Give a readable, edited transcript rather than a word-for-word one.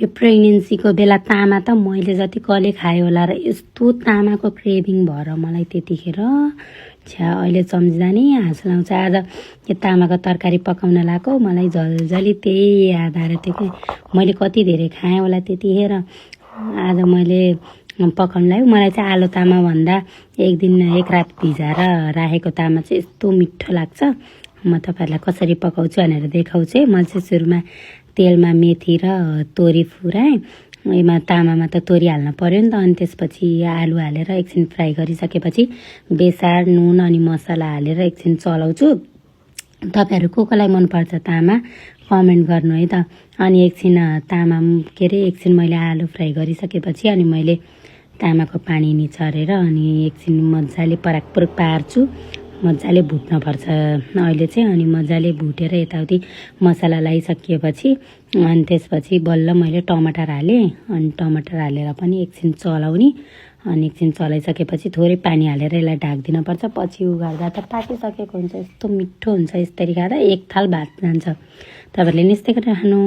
यो प्रेग्नेन्सीको बेला तामा त मैले जति कसले खायो होला र यस्तो तामाको क्रेभिङ भएर मलाई त्यतिखेर छ्या अहिले सम्झिँदा नि हाँसो आउँछ। आज यो तामाको तरकारी पकाउन लगाएको मलाई झलझली त्यही याद आएर थियो कि मैले कति धेरै खाएँ होला त्यतिखेर। आज मैले पकाउन लाग्यो। मलाई चाहिँ आलु तामा भन्दा एक रात भिजाएर राखेको तामा चाहिँ यस्तो मिठो लाग्छ। म तपाईँहरूलाई कसरी पकाउँछु भनेर देखाउँछु है। मैले चाहिँ सुरुमा तेलमा मेथी र तोरी फुराएँ। यसमा तामामा त तोरी हाल्न पर्यो नि त। अनि त्यसपछि आलु हालेर एकछिन फ्राई गरिसकेपछि बेसार नुन अनि मसला हालेर एकछिन चलाउँछु। तपाईँहरू कसलाई मनपर्छ तामा कमेन्ट गर्नु है त। अनि एकछिन तामा एकछिन मैले आलु फ्राई गरिसकेपछि अनि मैले तामाको पानी निचोरेर अनि एकछिन मजाले पराकपुरुक पार्छु। मजाले भुट्नुपर्छ अहिले चाहिँ। अनि मजाले भुटेर यताउति मसला लगाइसकिएपछि अनि त्यसपछि बल्ल मैले टमाटर हालेँ। अनि टमाटर हालेर पनि एकछिन चलाउने। अनि एकछिन चलाइसकेपछि थोरै पानी हालेर यसलाई ढाकिदिनुपर्छ। पछि उगार्दा त पाकिसकेको हुन्छ। यस्तो मिठो हुन्छ। यसरी खाँदा एक थाल भात जान्छ। तपाईँहरूले यस्तै गरेर खानु।